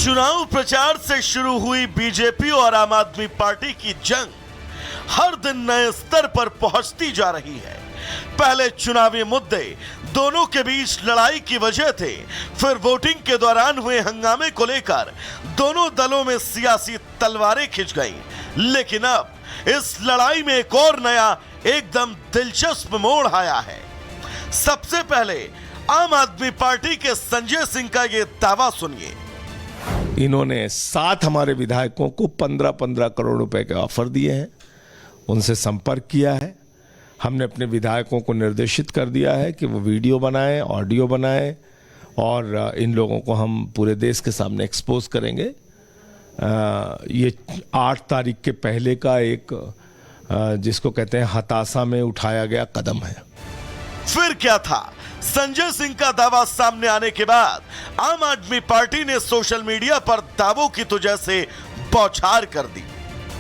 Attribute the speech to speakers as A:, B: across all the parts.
A: चुनाव प्रचार से शुरू हुई बीजेपी और आम आदमी पार्टी की जंग हर दिन नए स्तर पर पहुंचती जा रही है। पहले चुनावी मुद्दे दोनों के बीच लड़ाई की वजह थे, फिर वोटिंग के दौरान हुए हंगामे को लेकर दोनों दलों में सियासी तलवारें खिंच गईं। लेकिन अब इस लड़ाई में एक और नया एकदम दिलचस्प मोड़ आया है। सबसे पहले आम आदमी पार्टी के संजय सिंह का ये दावा सुनिए।
B: इन्होंने 7 हमारे विधायकों को 15-15 करोड़ रुपए के ऑफर दिए हैं, उनसे संपर्क किया है। हमने अपने विधायकों को निर्देशित कर दिया है कि वो वीडियो बनाएं, ऑडियो बनाएं और इन लोगों को हम पूरे देश के सामने एक्सपोज करेंगे। ये 8 तारीख के पहले का एक जिसको कहते हैं हताशा में उठाया गया कदम है।
A: फिर क्या था? संजय सिंह का दावा सामने आने के बाद आम आदमी पार्टी ने सोशल मीडिया पर दावों की तो जैसे बौछार कर दी।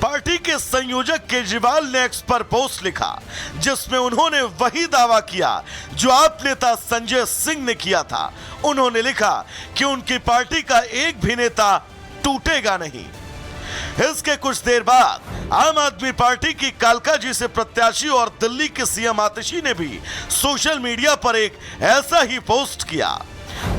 A: पार्टी के संयोजक केजरीवाल ने एक्स पर पोस्ट लिखा, जिसमें उन्होंने वही दावा किया जो आप नेता संजय सिंह ने किया था। उन्होंने लिखा कि उनकी पार्टी का एक भी नेता टूटेगा नहीं। इसके कुछ देर बाद आम आदमी पार्टी की कालका जी से प्रत्याशी और दिल्ली के सीएम आतिशी ने भी सोशल मीडिया पर एक ऐसा ही पोस्ट किया।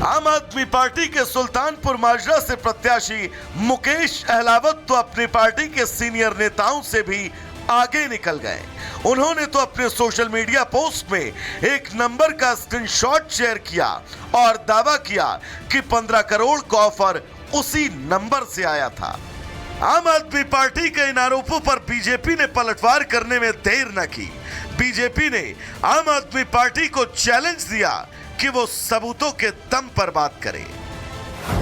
A: आम आदमी पार्टी के सुल्तानपुर माजरा से प्रत्याशी मुकेश अहलावत तो अपनी पार्टी के सीनियर नेताओं से भी आगे निकल गए। उन्होंने तो अपने सोशल मीडिया पोस्ट में एक नंबर का स्क्रीनशॉट शेयर किया और दावा किया कि 15 करोड़ का ऑफर उसी नंबर से आया था। आम आदमी पार्टी के इन आरोपों पर बीजेपी ने पलटवार करने में देर न की। बीजेपी ने आम आदमी पार्टी को चैलेंज दिया कि वो सबूतों के दम पर बात करे।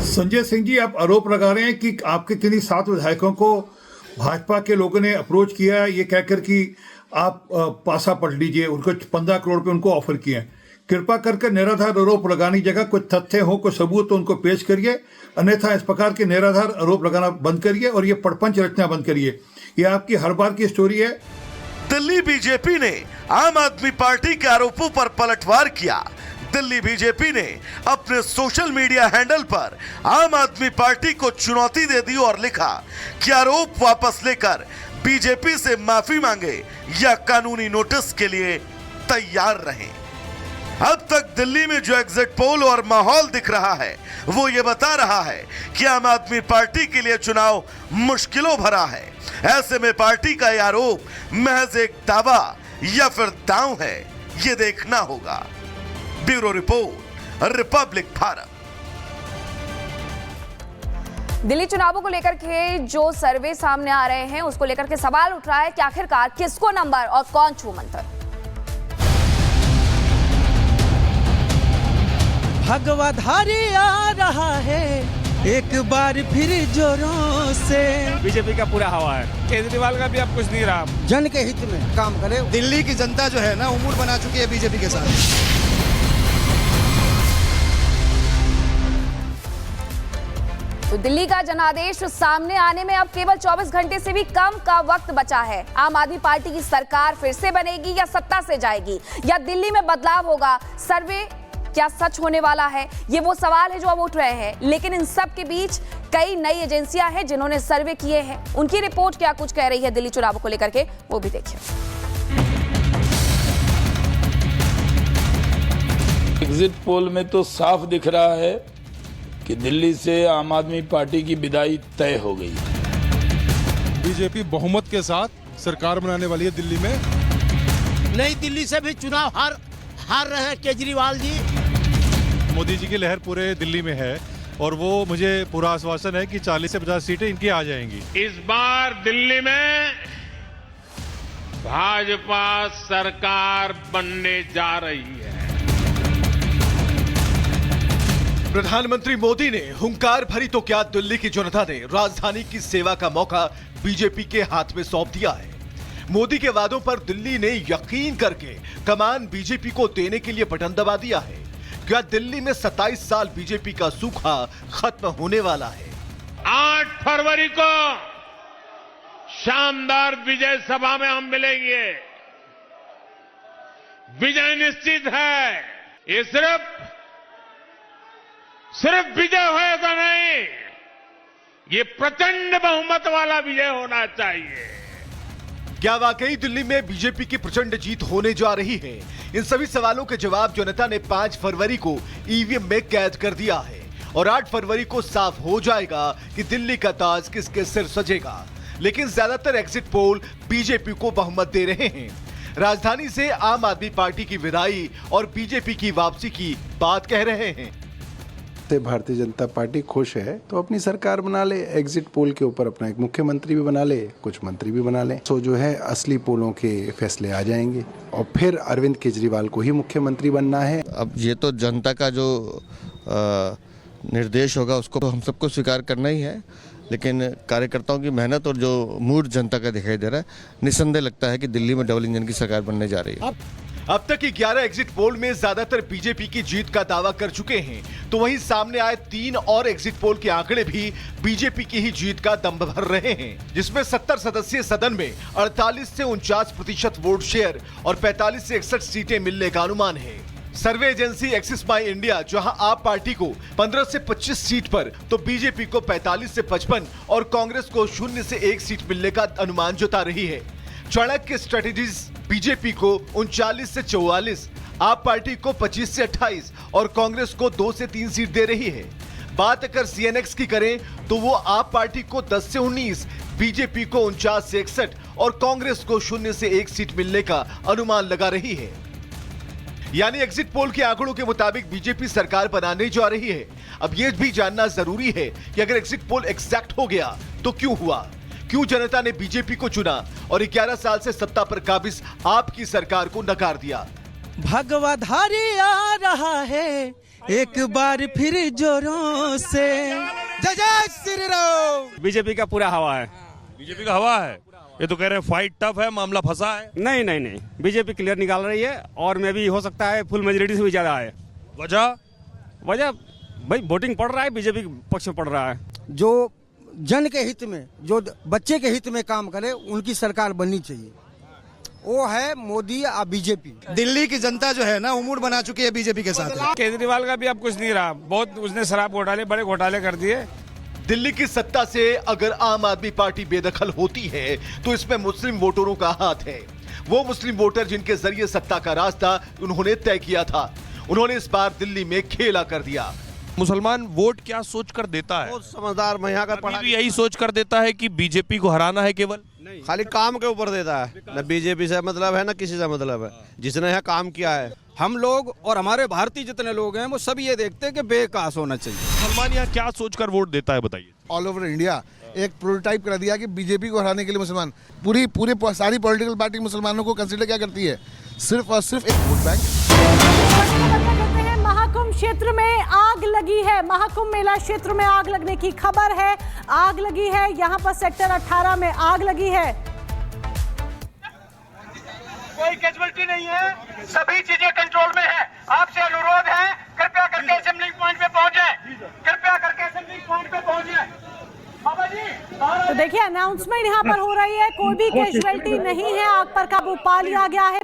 C: संजय सिंह जी, आप आरोप लगा रहे हैं कि आपके किन्हीं 7 विधायकों को भाजपा के लोगों ने अप्रोच किया है, ये कहकर कि आप पासा पलट लीजिए, उनको 15 करोड़ रुपए उनको ऑफर किए हैं। कृपा करके निराधार आरोप लगाने की जगह कुछ तथ्य हो, कोई सबूत तो उनको पेश करिए, अन्यथा इस प्रकार के निराधार आरोप लगाना बंद करिए और ये प्रपंच रचना बंद करिए। ये आपकी हर बार की स्टोरी है।
A: दिल्ली बीजेपी ने आम आदमी पार्टी के आरोपों पर पलटवार किया। दिल्ली बीजेपी ने अपने सोशल मीडिया हैंडल पर आम आदमी पार्टी को चुनौती दे दी और लिखा कि आरोप वापस लेकर बीजेपी से माफी मांगे या कानूनी नोटिस के लिए तैयार रहें। अब तक दिल्ली में जो एग्जिट पोल और माहौल दिख रहा है वो ये बता रहा है कि आम आदमी पार्टी के लिए चुनाव मुश्किलों भरा है। ऐसे में पार्टी का यह आरोप महज एक दावा या फिर दांव है, ये देखना होगा। Bureau report, Republic Bharat.
D: Delhi चुनावों को लेकर के जो सर्वे सामने आ रहे हैं उसको लेकर के सवाल उठ रहा है कि आखिरकार किसको नंबर और कौन छू मंतर।
E: भगवाधारी आ रहा है एक बार फिर जोरों से।
F: बीजेपी का पूरा हवा है, केजरीवाल का भी अब कुछ नहीं रहा।
E: जन के हित में काम करे।
G: दिल्ली की जनता जो है ना उम्र बना चुकी है बीजेपी के साथ।
D: तो दिल्ली का जनादेश सामने आने में अब केवल 24 घंटे से भी कम का वक्त बचा है। आम आदमी पार्टी की सरकार फिर से बनेगी या सत्ता से जाएगी, या दिल्ली में बदलाव होगा? सर्वे क्या सच होने वाला है? ये वो सवाल है जो अब उठ रहे हैं। लेकिन इन सब के बीच कई नई एजेंसियां हैं जिन्होंने सर्वे किए हैं। उनकी रिपोर्ट क्या कुछ कह रही है दिल्ली चुनावों को लेकर के, वो भी देखिए।
H: एग्जिट पोल में तो साफ दिख रहा है कि दिल्ली से आम आदमी पार्टी की विदाई तय हो गई।
I: बीजेपी बहुमत के साथ सरकार बनाने वाली है दिल्ली में।
E: नई दिल्ली से भी चुनाव हार रहे हैं केजरीवाल जी।
I: मोदी जी की लहर पूरे दिल्ली में है और वो मुझे पूरा आश्वासन है कि 40 से 50 सीटें इनकी आ जाएंगी।
J: इस बार दिल्ली में भाजपा सरकार बनने जा रही है।
K: प्रधानमंत्री मोदी ने हुंकार भरी तो क्या दिल्ली की जनता ने राजधानी की सेवा का मौका बीजेपी के हाथ में सौंप दिया है। मोदी के वादों पर दिल्ली ने यकीन करके कमान बीजेपी को देने के लिए बटन दबा दिया है। क्या दिल्ली में 27 साल बीजेपी का सूखा खत्म होने वाला है?
J: 8 फरवरी को शानदार विजय सभा में हम मिलेंगे। विजय निश्चित है। ये सिर्फ विजय होएगा नहीं, ये प्रचंड बहुमत वाला विजय होना चाहिए।
K: क्या वाकई दिल्ली में बीजेपी की प्रचंड जीत होने जा रही है? इन सभी सवालों के जवाब जनता ने 5 फरवरी को ईवीएम में कैद कर दिया है और 8 फरवरी को साफ हो जाएगा कि दिल्ली का ताज किसके सिर सजेगा। लेकिन ज्यादातर एग्जिट पोल बीजेपी को बहुमत दे रहे हैं। राजधानी से आम आदमी पार्टी की विदाई और बीजेपी की वापसी की बात कह रहे हैं।
L: भारतीय जनता पार्टी खुश है तो अपनी सरकार बना ले, एग्जिट पोल के ऊपर अपना एक मुख्यमंत्री भी बना ले, कुछ मंत्री भी बना ले, तो जो है असली पोलों के फैसले आ जाएंगे और फिर अरविंद केजरीवाल को ही मुख्यमंत्री बनना है।
M: अब ये तो जनता का जो निर्देश होगा उसको तो हम सबको स्वीकार करना ही है, लेकिन कार्यकर्ताओं की मेहनत और जो मूड जनता का दिखाई दे रहा है, निस्संदेह लगता है कि दिल्ली में डबल इंजन की सरकार बनने जा रही है।
K: अब तक 11 एग्जिट पोल में ज्यादातर बीजेपी की जीत का दावा कर चुके हैं, तो वहीं सामने आए 3 और एग्जिट पोल के आंकड़े भी बीजेपी की ही जीत का दम भर रहे हैं, जिसमें 70 सदस्यीय सदन में 48 से 49% वोट शेयर और 45 से 61 सीटें मिलने का अनुमान है। सर्वे एजेंसी एक्सिस माई इंडिया जहां आप पार्टी को 15 से 25 सीट पर तो बीजेपी को 45 से 55 और कांग्रेस को 0 से 1 सीट मिलने का अनुमान जता रही है। चाणक्य स्ट्रेटेजीज बीजेपी को 39 से 44, आप पार्टी को 25 से 28 और कांग्रेस को 2 से 3 सीट दे रही है। बात अगर सीएनएक्स की करें तो वो आप पार्टी को 10 से 19, बीजेपी को 49 से 61 और कांग्रेस को 0 से 1 सीट मिलने का अनुमान लगा रही है। यानी एग्जिट पोल के आंकड़ों के मुताबिक बीजेपी सरकार बनाने जा रही है। अब यह भी जानना जरूरी है कि अगर एग्जिट पोल एग्जैक्ट हो गया तो क्यों हुआ, क्यों जनता ने बीजेपी को चुना और 11 साल से सत्ता पर काबिज आपकी सरकार को नकार दिया।
E: भगवाधारी आ रहा है एक बार फिर जोरों से। जय जय श्री राम।
F: बीजेपी का पूरा हवा है।
I: बीजेपी का हवा है। ये तो कह रहे हैं फाइट टफ है, मामला फंसा है।
F: नहीं नहीं नहीं, बीजेपी क्लियर निकाल रही है और मैं भी हो सकता है फुल मेजोरिटी से भी ज्यादा है। वजह भाई वोटिंग पड़ रहा है, बीजेपी पक्ष में पड़ रहा है।
E: जो जन के हित में, जो बच्चे के हित में काम करे, उनकी सरकार बननी चाहिए। वो है मोदी और बीजेपी।
G: दिल्ली की जनता जो है ना उमूड बना चुकी है बीजेपी के साथ।
F: केजरीवाल का भी अब कुछ नहीं रहा, बहुत उसने शराब घोटाले, बड़े घोटाले कर दिए।
K: दिल्ली की सत्ता से अगर आम आदमी पार्टी बेदखल होती है तो इसमें मुस्लिम वोटरों का हाथ है। वो मुस्लिम वोटर जिनके जरिए सत्ता का रास्ता उन्होंने तय किया था, उन्होंने इस बार दिल्ली में खेला कर दिया।
I: मुसलमान वोट क्या सोच कर देता है?
G: बहुत समझदार महिला का पढ़ा
I: भी यही सोच कर देता है कि बीजेपी को हराना है, केवल
G: खाली काम के ऊपर देता है। न बीजेपी से मतलब है, न किसी से मतलब है, जिसने यहाँ काम किया है।
E: हम लोग और हमारे भारतीय जितने लोग हैं वो सब ये देखते हैं कि बेकास होना चाहिए।
I: मुसलमान यहाँ क्या सोचकर वोट देता है, बताइए।
N: ऑल ओवर इंडिया एक प्रोटोटाइप कर दिया कि बीजेपी को हराने के लिए मुसलमान पूरी सारी पॉलिटिकल पार्टी मुसलमानों को कंसीडर क्या करती है, सिर्फ और सिर्फ एक वोट बैंक।
O: महाकुंभ क्षेत्र में आग लगी है। महाकुंभ मेला क्षेत्र में आग लगने की खबर है। आग लगी है, यहाँ पर सेक्टर 18 में आग लगी है।
P: कोई कैजुअलिटी नहीं है, सभी चीजें कंट्रोल में है। आपसे अनुरोध है कृपया करके असेंबलिंग पॉइंट पे पहुंचे, कृपया करके असेंबलिंग पॉइंट पे पहुंचे। बाबा जी
O: तो देखिए अनाउंसमेंट यहाँ पर हो रही है, कोई भी कैजुअलिटी नहीं है, आग पर काबू पा लिया गया है।